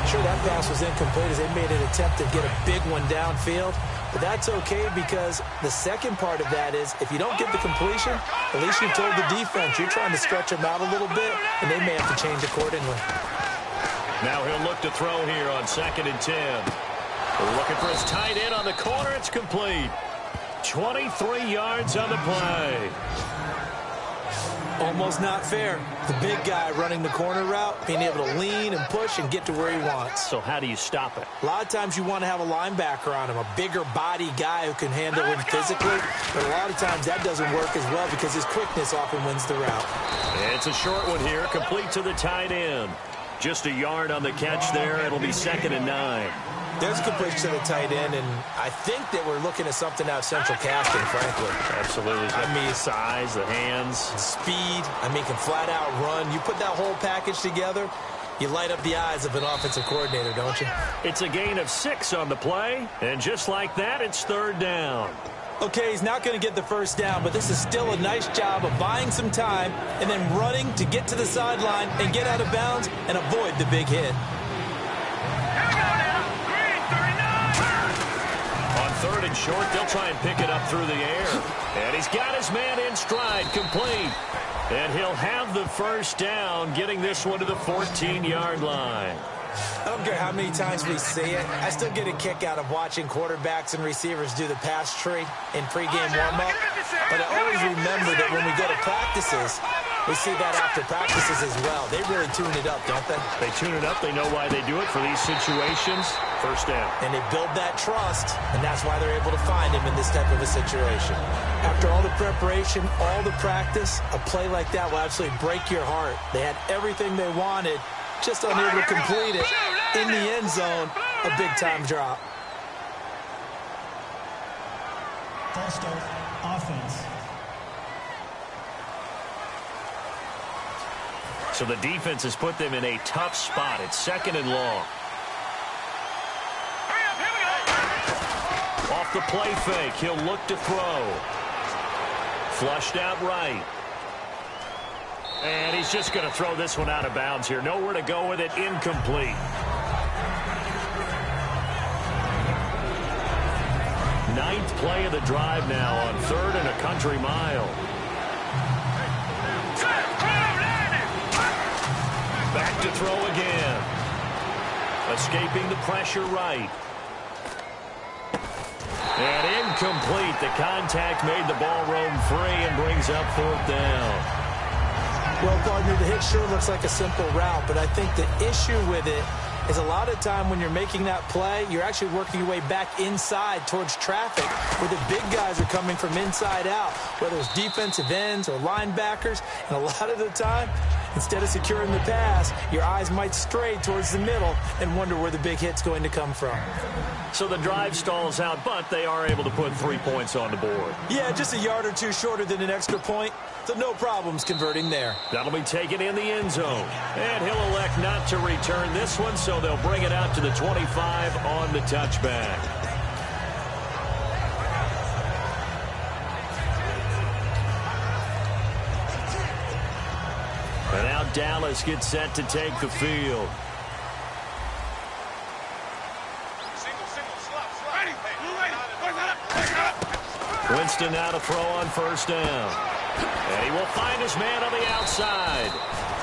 S3: Sure, that pass was incomplete as they made an attempt to get a big one downfield. But that's okay because the second part of that is if you don't get the completion, at least you've told the defense you're trying to stretch them out a little bit, and they may have to change accordingly.
S2: Now he'll look to throw here on 2nd and 10. Looking for his tight end on the corner. It's complete. 23 yards on the play.
S3: Almost not fair. The big guy running the corner route, being able to lean and push and get to where he wants.
S2: So how do you stop it?
S3: A lot of times you want to have a linebacker on him, a bigger body guy who can handle him physically. But a lot of times that doesn't work as well because his quickness often wins the route.
S2: It's a short one here, complete to the tight end. Just a yard on the catch there. It'll be 2nd and 9.
S3: There's a completion to the tight end, and I think that we're looking at something out of central casting, frankly.
S2: Absolutely. I mean, size, the hands.
S3: Speed. I mean, can flat out run. You put that whole package together, you light up the eyes of an offensive coordinator, don't you?
S2: It's a gain of 6 on the play, and just like that, it's 3rd down.
S3: Okay, he's not going to get the first down, but this is still a nice job of buying some time and then running to get to the sideline and get out of bounds and avoid the big hit.
S2: On 3rd and short, they'll try and pick it up through the air. And he's got his man in stride, complete. And he'll have the first down, getting this one to the 14-yard line.
S3: I don't care how many times we see it. I still get a kick out of watching quarterbacks and receivers do the pass tree in pregame warm-up. But I always remember that when we go to practices, we see that after practices as well. They really tune it up, don't they?
S2: They tune it up. They know why they do it for these situations. First down.
S3: And they build that trust, and that's why they're able to find him in this type of a situation. After all the preparation, all the practice, a play like that will absolutely break your heart. They had everything they wanted, just unable to complete it. In the end zone, a big-time drop.
S5: False start, offense.
S2: So the defense has put them in a tough spot. It's 2nd and long. Off the play fake, he'll look to throw. Flushed out right. And he's just going to throw this one out of bounds here. Nowhere to go with it. Incomplete. Ninth play of the drive now on 3rd and a country mile. Back to throw again. Escaping the pressure right. And incomplete. The contact made the ball roam free and brings up 4th down.
S3: Well, partner, the hit sure looks like a simple route, but I think the issue with it is a lot of time when you're making that play, you're actually working your way back inside towards traffic where the big guys are coming from inside out, whether it's defensive ends or linebackers. And a lot of the time, instead of securing the pass, your eyes might stray towards the middle and wonder where the big hit's going to come from.
S2: So the drive stalls out, but they are able to put 3 points on the board.
S3: Yeah, just a yard or two shorter than an extra point, so no problems converting there.
S2: That'll be taken in the end zone. And he'll elect not to return this one, so they'll bring it out to the 25 on the touchback. And now Dallas gets set to take the field. Winston now to throw on 1st down. And he will find his man on the outside.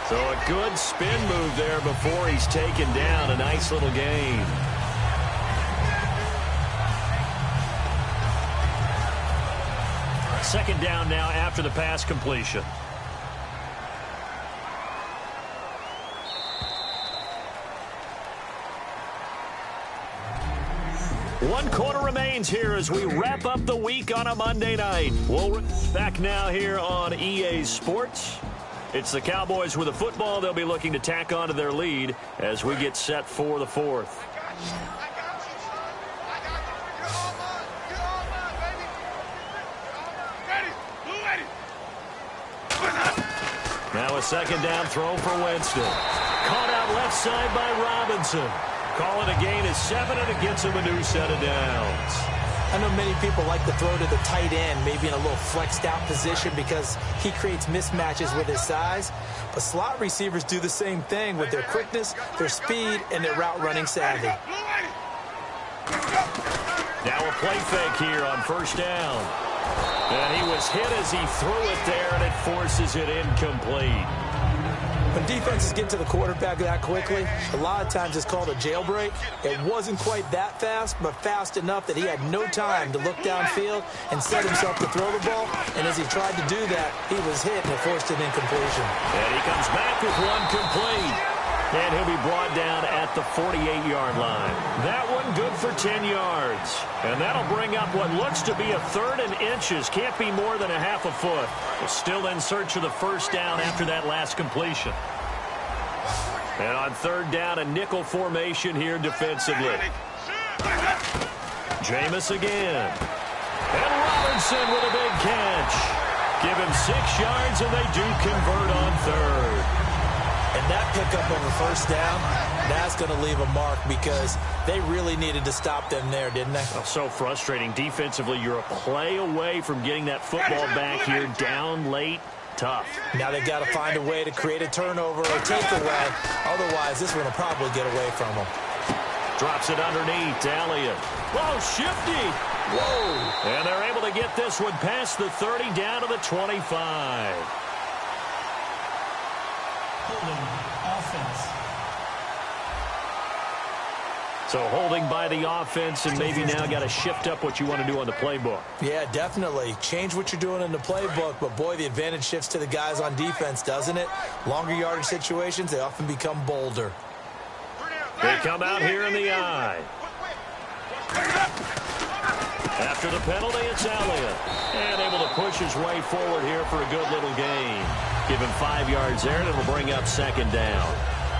S2: So a good spin move there before he's taken down. A nice little gain. Second down now after the pass completion. One quarter remains here as we wrap up the week on a Monday night. We'll back now here on EA Sports. It's the Cowboys with the football. They'll be looking to tack onto their lead as we get set for the fourth. Now a second down throw for Winston. Caught out left side by Robinson. Call it a gain of 7, and it gets him a new set of downs.
S3: I know many people like to throw to the tight end, maybe in a little flexed out position because he creates mismatches with his size. But slot receivers do the same thing with their quickness, their speed, and their route running savvy.
S2: Now a play fake here on first down. And he was hit as he threw it there, and it forces it incomplete.
S3: When defenses get to the quarterback that quickly, a lot of times it's called a jailbreak. It wasn't quite that fast, but fast enough that he had no time to look downfield and set himself to throw the ball. And as he tried to do that, he was hit and it forced an incompletion.
S2: And he comes back with one complete. And he'll be brought down at the 48-yard line. That one good for 10 yards. And that'll bring up what looks to be a 3rd and inches. Can't be more than a half a foot. But still in search of the first down after that last completion. And on 3rd down, a nickel formation here defensively. Jameis again. And Robinson with a big catch. Give him 6 yards, and they do convert on 3rd.
S3: And that pickup of a first down, that's going to leave a mark because they really needed to stop them there, didn't they?
S2: Oh, so frustrating. Defensively, you're a play away from getting that football back here down late. Tough.
S3: Now they've got to find a way to create a turnover or takeaway. Otherwise, this one will probably get away from them.
S2: Drops it underneath to Elliott. Whoa, shifty. Whoa. And they're able to get this one past the 30 down to the 25.
S5: Holding offense.
S2: So holding by the offense, and maybe now got to shift up what you want to do on the playbook.
S3: Yeah, definitely. Change what you're doing in the playbook, but boy, the advantage shifts to the guys on defense, doesn't it? Longer yardage situations, they often become bolder.
S2: They come out here in the eye. After the penalty, it's Elliott. And able to push his way forward here for a good little gain. Give him 5 yards there, and it'll bring up 2nd down.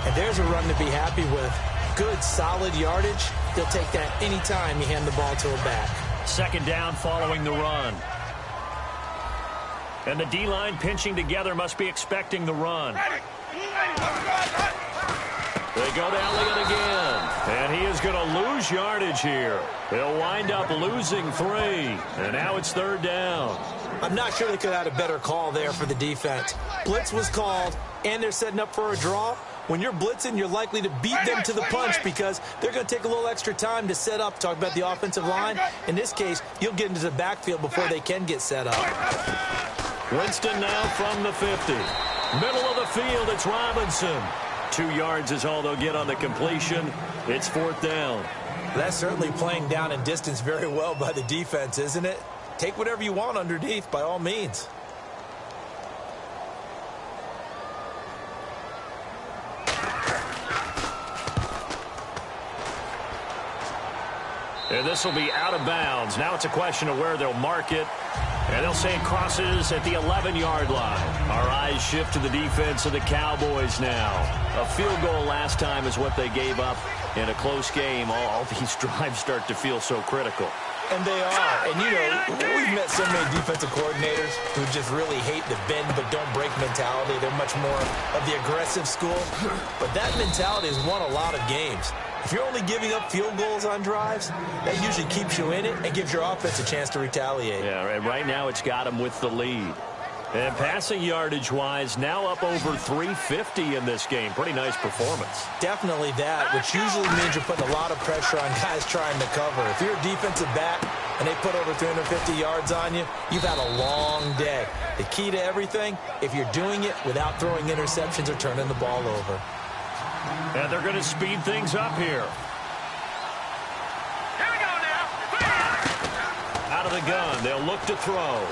S3: And there's a run to be happy with. Good, solid yardage. They'll take that anytime you hand the ball to a back. 2nd down following the run.
S2: And the D-line pinching together must be expecting the run. They go to Elliott again. And he is going to lose yardage here. They'll wind up losing 3. And now it's 3rd down.
S3: I'm not sure they could have had a better call there for the defense. Blitz was called, and they're setting up for a draw. When you're blitzing, you're likely to beat them to the punch because they're going to take a little extra time to set up. Talk about the offensive line. In this case, you'll get into the backfield before they can get set up.
S2: Winston now from the 50. Middle of the field, it's Robinson. 2 yards is all they'll get on the completion. It's 4th down.
S3: That's certainly playing down in distance very well by the defense, isn't it? Take whatever you want underneath, by all means.
S2: And this will be out of bounds. Now it's a question of where they'll mark it. And they'll say it crosses at the 11-yard line. Our eyes shift to the defense of the Cowboys now. A field goal last time is what they gave up in a close game. All these drives start to feel so critical.
S3: And they are. And, you know, we've met so many defensive coordinators who just really hate the bend but don't break mentality. They're much more of the aggressive school. But that mentality has won a lot of games. If you're only giving up field goals on drives, that usually keeps you in it and gives your offense a chance to retaliate.
S2: Yeah, and right now it's got them with the lead. And passing yardage-wise, now up over 350 in this game. Pretty nice performance.
S3: Definitely that, which usually means you're putting a lot of pressure on guys trying to cover. If you're a defensive back and they put over 350 yards on you, you've had a long day. The key to everything, if you're doing it without throwing interceptions or turning the ball over.
S2: And they're going to speed things up here.
S4: Here we go now.
S2: Out of the gun, they'll look to throw.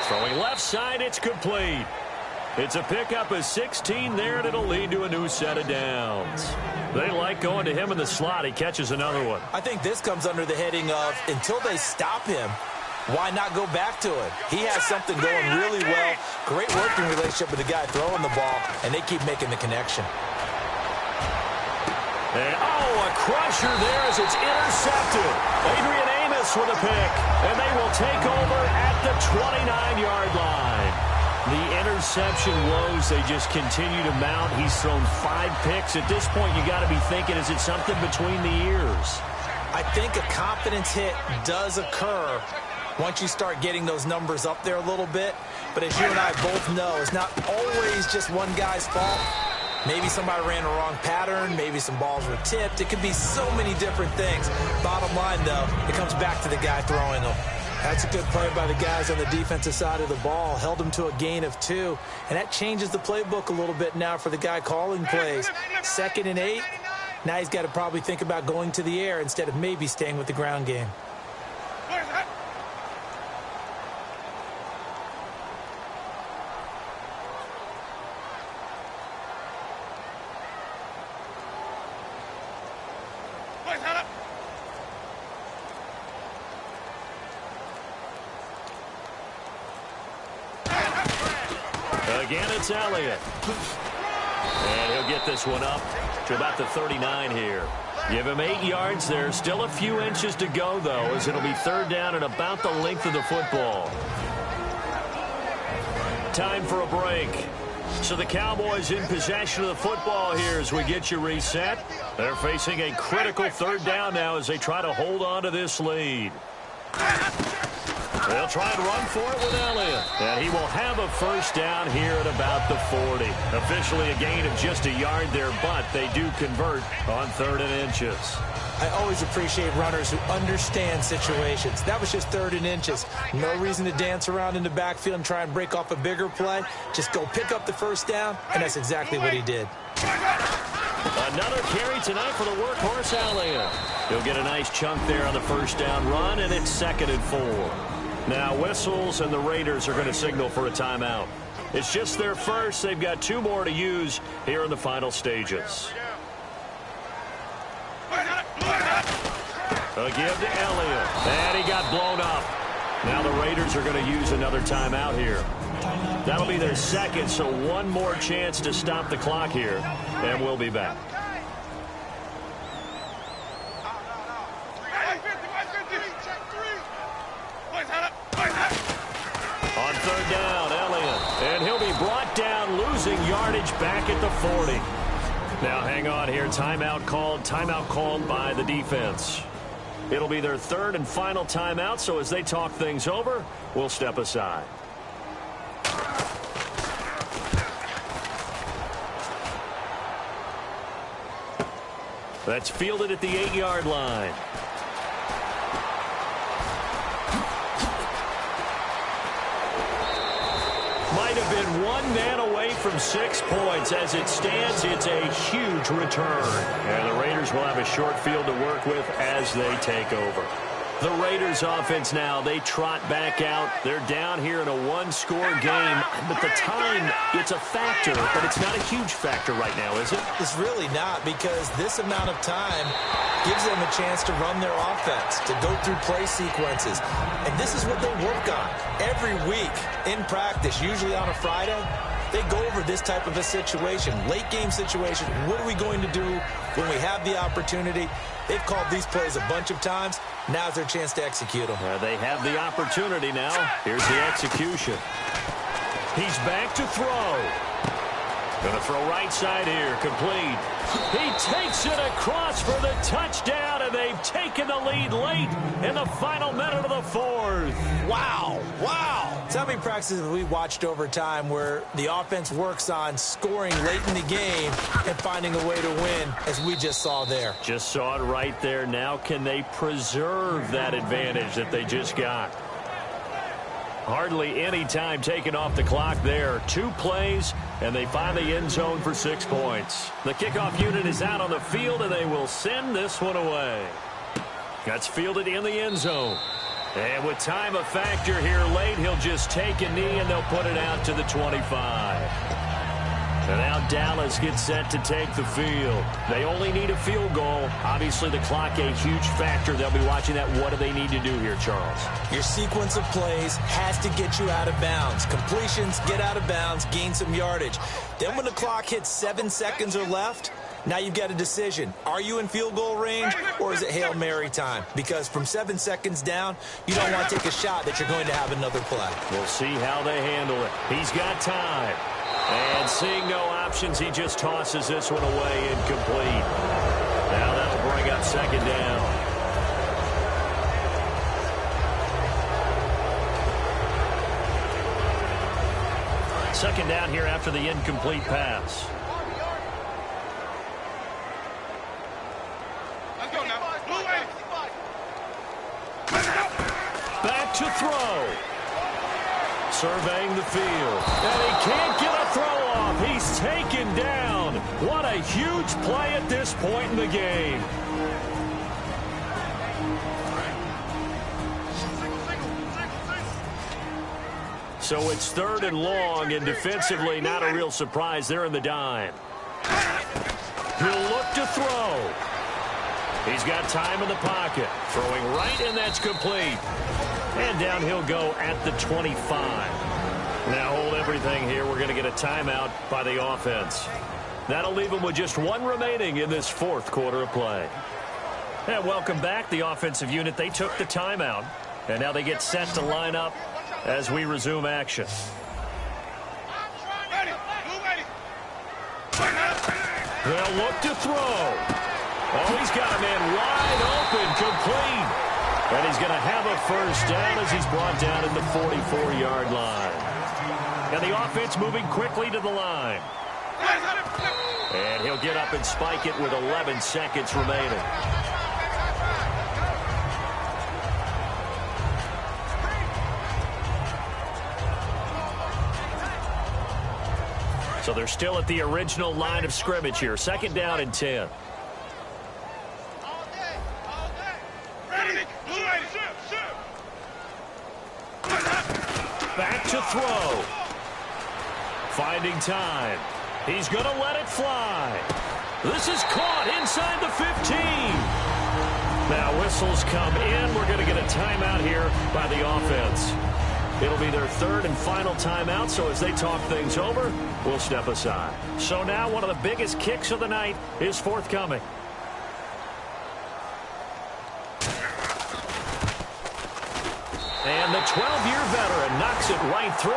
S2: Throwing left side, it's complete. It's a pickup of 16 there, and it'll lead to a new set of downs. They like going to him in the slot. He catches another one.
S3: I think this comes under the heading of until they stop him, why not go back to it? He has something going really well. Great working relationship with the guy throwing the ball, and they keep making the connection.
S2: And, a crusher there as it's intercepted. Adrian Amos with a pick, and they will take over at the 29-yard line. The interception woes, they just continue to mount. He's thrown 5 picks. At this point, you got to be thinking, is it something between the ears?
S3: I think a confidence hit does occur once you start getting those numbers up there a little bit. But as you and I both know, it's not always just one guy's fault. Maybe somebody ran a wrong pattern. Maybe some balls were tipped. It could be so many different things. Bottom line, though, it comes back to the guy throwing them. That's a good play by the guys on the defensive side of the ball. Held them to a gain of 2. And that changes the playbook a little bit now for the guy calling plays. 2nd and 8. Now he's got to probably think about going to the air instead of maybe staying with the ground game.
S2: Again, it's Elliott. And he'll get this one up to about the 39 here. Give him 8 yards there. Still a few inches to go, though, as it'll be 3rd down and about the length of the football. Time for a break. So the Cowboys in possession of the football here as we get you reset. They're facing a critical 3rd down now as they try to hold on to this lead. They'll try and run for it with Elliott. And he will have a 1st down here at about the 40. Officially a gain of just a yard there, but they do convert on 3rd and inches.
S3: I always appreciate runners who understand situations. That was just 3rd and inches. No reason to dance around in the backfield and try and break off a bigger play. Just go pick up the 1st down, and that's exactly what he did.
S2: Another carry tonight for the workhorse Elliott. He'll get a nice chunk there on the 1st down run, and it's 2nd and 4. Now whistles, and the Raiders are going to signal for a timeout. It's just their first. They've got 2 more to use here in the final stages. A give to Elliott. And he got blown up. Now the Raiders are going to use another timeout here. That'll be their 2nd, so 1 more chance to stop the clock here. And we'll be back. On 3rd down, Elliott. And he'll be brought down, losing yardage back at the 40. Now hang on here. Timeout called by the defense. It'll be their 3rd and final timeout, so as they talk things over, we'll step aside. That's fielded at the 8-yard line. Might have been 1 man away from 6 points. As it stands, it's a huge return. And the Raiders will have a short field to work with as they take over. The Raiders offense now, they trot back out. They're down here in a 1-score game. But the time, it's a factor, but it's not a huge factor right now, is it?
S3: It's really not, because this amount of time gives them a chance to run their offense, to go through play sequences. And this is what they work on every week in practice, usually on a Friday. They go over this type of a situation, late game situation. What are we going to do when we have the opportunity? They've called these plays a bunch of times. Now's their chance to execute them.
S2: They have the opportunity now. Here's the execution. He's back to throw. Going to throw right side here, complete. He takes it across for the touchdown, and they've taken the lead late in the final minute of the 4th.
S3: Wow, wow. So how many practices have we watched over time where the offense works on scoring late in the game and finding a way to win, as we just saw there?
S2: Just saw it right there. Now can they preserve that advantage that they just got? Hardly any time taken off the clock there. 2 plays, and they find the end zone for 6 points. The kickoff unit is out on the field, and they will send this one away. That's fielded in the end zone. And with time a factor here late, he'll just take a knee, and they'll put it out to the 25. And now Dallas gets set to take the field. They only need a field goal. Obviously, the clock a huge factor. They'll be watching that. What do they need to do here, Charles?
S3: Your sequence of plays has to get you out of bounds. Completions, get out of bounds, gain some yardage. Then when the clock hits 7 seconds or left, now you've got a decision. Are you in field goal range, or is it Hail Mary time? Because from 7 seconds down, you don't want to take a shot that you're going to have another play.
S2: We'll see how they handle it. He's got time. And seeing no options, he just tosses this one away incomplete. Now that'll bring up second down. Second down here after the incomplete pass. Back to throw. Surveying the field. And he can't get a throw off. He's taken down. What a huge play at this point in the game. So it's third and long, and defensively not a real surprise. They're in the dime. He'll look to throw. He's got time in the pocket. Throwing right, and that's complete. And down he'll go at the 25. Now hold everything here. We're going to get a timeout by the offense. That'll leave them with just one remaining in this fourth quarter of play. And welcome back, the offensive unit. They took the timeout, and now they get set to line up as we resume action. They'll look to throw. Oh, he's got a man wide open, complete. And he's going to have a first down as he's brought down at the 44-yard line. And the offense moving quickly to the line. And he'll get up and spike it with 11 seconds remaining. So they're still at the original line of scrimmage here. Second down and 10. Back to throw. Finding time. He's going to let it fly. This is caught inside the 15. Now whistles come in. We're going to get a timeout here by the offense. It'll be their third and final timeout, so as they talk things over, we'll step aside. So now one of the biggest kicks of the night is forthcoming. And the 12-year veteran knocks it right through,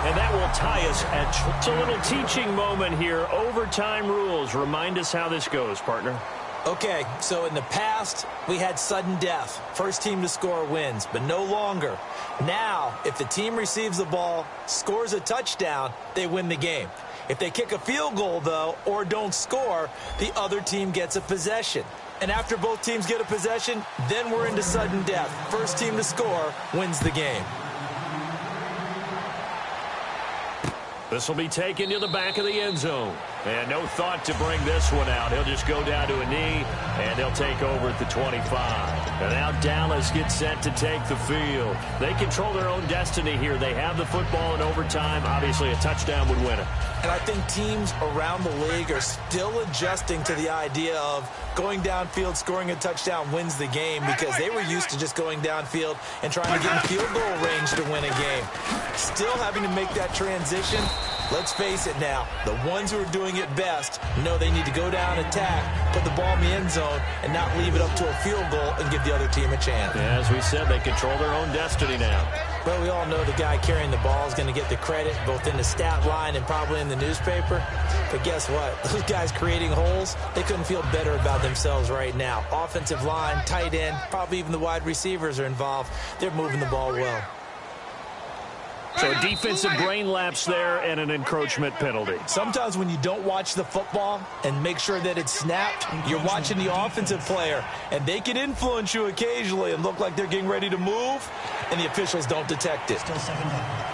S2: and that will tie us at... It's a little teaching moment here. Overtime rules. Remind us how this goes, partner.
S3: Okay, so in the past, we had sudden death. First team to score wins, but no longer. Now, if the team receives the ball, scores a touchdown, they win the game. If they kick a field goal, though, or don't score, the other team gets a possession. And after both teams get a possession, then we're into sudden death. First team to score wins the game.
S2: This will be taken to the back of the end zone. And no thought to bring this one out. He'll just go down to a knee, and they'll take over at the 25. And now Dallas gets set to take the field. They control their own destiny here. They have the football in overtime. Obviously, a touchdown would win it.
S3: And I think teams around the league are still adjusting to the idea of going downfield, scoring a touchdown wins the game, because they were used to just going downfield and trying to get in field goal range to win a game. Still having to make that transition. Let's face it now, the ones who are doing it best know they need to go down, attack, put the ball in the end zone, and not leave it up to a field goal and give the other team a chance.
S2: Yeah, as we said, they control their own destiny now.
S3: Well, we all know the guy carrying the ball is going to get the credit, both in the stat line and probably in the newspaper. But guess what? Those guys creating holes, they couldn't feel better about themselves right now. Offensive line, tight end, probably even the wide receivers are involved. They're moving the ball well.
S2: So a defensive brain lapse there and an encroachment penalty.
S3: Sometimes when you don't watch the football and make sure that it's snapped, you're watching the offensive player, and they can influence you occasionally and look like they're getting ready to move, and the officials don't detect it.
S5: Still second down.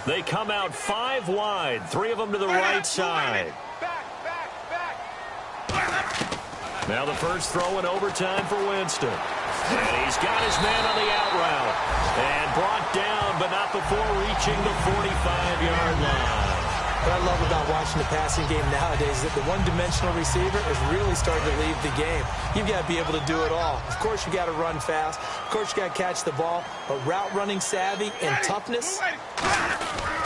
S2: They come out 5 wide, 3 of them to the right side. Now the first throw in overtime for Winston. And he's got his man on the out route. And brought down, but not before reaching the 45-yard line.
S3: What I love about watching the passing game nowadays is that the one-dimensional receiver is really starting to leave the game. You've got to be able to do it all. Of course, you got to run fast. Of course, you got to catch the ball. But route running savvy and toughness,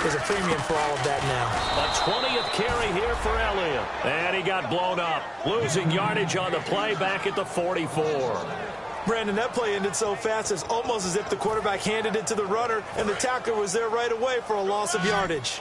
S3: there's a premium for all of that now.
S2: A 20th carry here for Elliott. And he got blown up, losing yardage on the play back at the 44.
S3: Brandon, that play ended so fast, it's almost as if the quarterback handed it to the runner, and the tackler was there right away for a loss of yardage.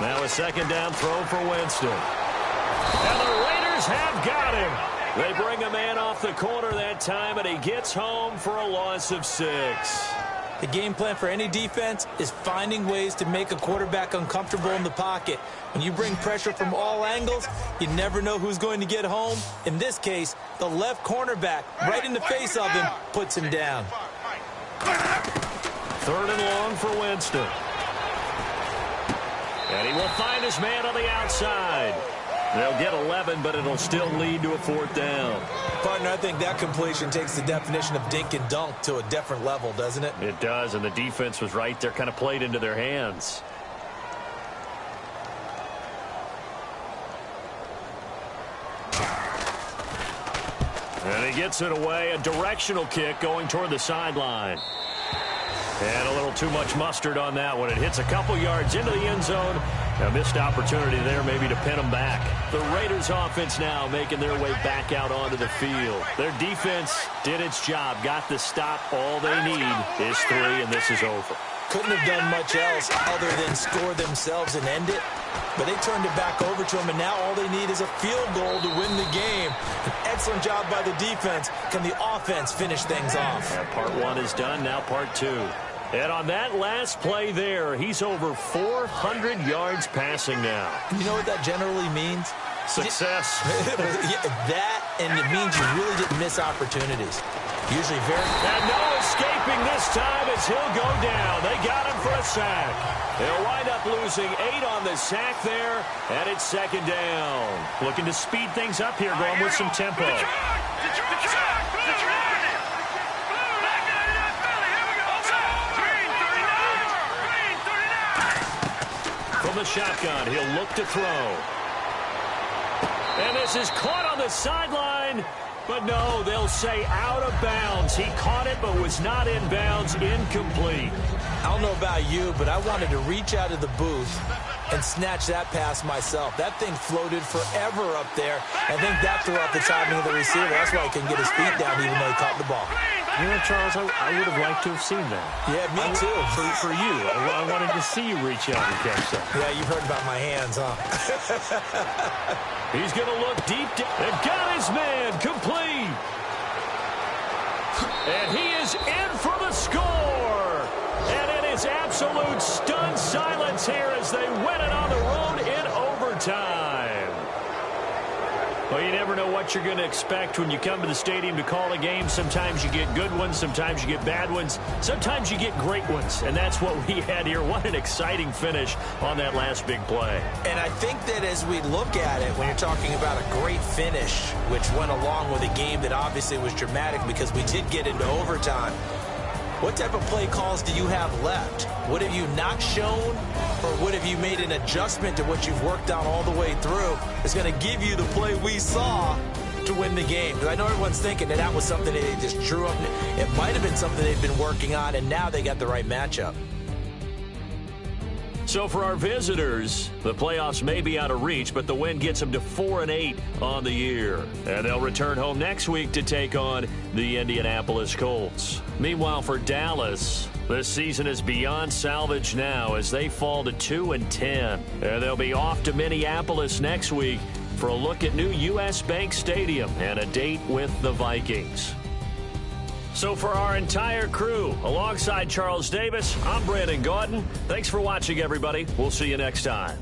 S2: Now a second down throw for Winston. And the Raiders have got him. They bring a man off the corner that time, and he gets home for a loss of 6.
S3: The game plan for any defense is finding ways to make a quarterback uncomfortable in the pocket. When you bring pressure from all angles, you never know who's going to get home. In this case, the left cornerback, right in the face of him, puts him down.
S2: 3rd and long for Winston. And he will find his man on the outside. They'll get 11, but it'll still lead to a 4th down.
S3: Partner, I think that completion takes the definition of dink and dunk to a different level, doesn't it?
S2: It does, and the defense was right there, kind of played into their hands. And he gets it away, a directional kick going toward the sideline. And a little too much mustard on that one. It hits a couple yards into the end zone. A missed opportunity there maybe to pin them back. The Raiders offense now making their way back out onto the field. Their defense did its job, got the stop. All they need is 3, and this is over.
S3: Couldn't have done much else other than score themselves and end it. But they turned it back over to him, and now all they need is a field goal to win the game. An excellent job by the defense. Can the offense finish things off?
S2: Yeah, part 1 is done, now part 2. And on that last play there, he's over 400 yards passing now.
S3: You know what that generally means?
S2: Success.
S3: That, and it means you really didn't miss opportunities. Usually very...
S2: And no escaping this time as he'll go down. They got him for a sack. They'll wind up losing 8 on the sack there, and it's 2nd down. Looking to speed things up here, going with some tempo. From the shotgun, he'll look to throw. And this is caught on the sideline. But no, they'll say out of bounds. He caught it but was not in bounds. Incomplete.
S3: I don't know about you, but I wanted to reach out of the booth and snatch that pass myself. That thing floated forever up there. I think that threw off the timing of the receiver. That's why he couldn't get his feet down even though he caught the ball.
S2: You know, Charles, I would have liked to have seen that.
S3: Yeah, me too.
S2: For you. I wanted to see you reach out and catch that.
S3: Yeah, you've heard about my hands, huh?
S2: He's going to look deep down. They've got his man complete. And he is in for the score. And it is absolute stunned silence here as they win it on the road in overtime. Well, you never know what you're going to expect when you come to the stadium to call a game. Sometimes you get good ones. Sometimes you get bad ones. Sometimes you get great ones. And that's what we had here. What an exciting finish on that last big play.
S3: And I think that as we look at it, when you're talking about a great finish, which went along with a game that obviously was dramatic because we did get into overtime, what type of play calls do you have left? What have you not shown, or what have you made an adjustment to what you've worked on all the way through is going to give you the play we saw to win the game? Because I know everyone's thinking that that was something that they just drew up. It might have been something they've been working on, and now they got the right matchup.
S2: So for our visitors, the playoffs may be out of reach, but the win gets them to 4-8 on the year. And they'll return home next week to take on the Indianapolis Colts. Meanwhile, for Dallas, this season is beyond salvage now as they fall to 2-10. And they'll be off to Minneapolis next week for a look at new U.S. Bank Stadium and a date with the Vikings. So for our entire crew, alongside Charles Davis, I'm Brandon Gaudin. Thanks for watching, everybody. We'll see you next time.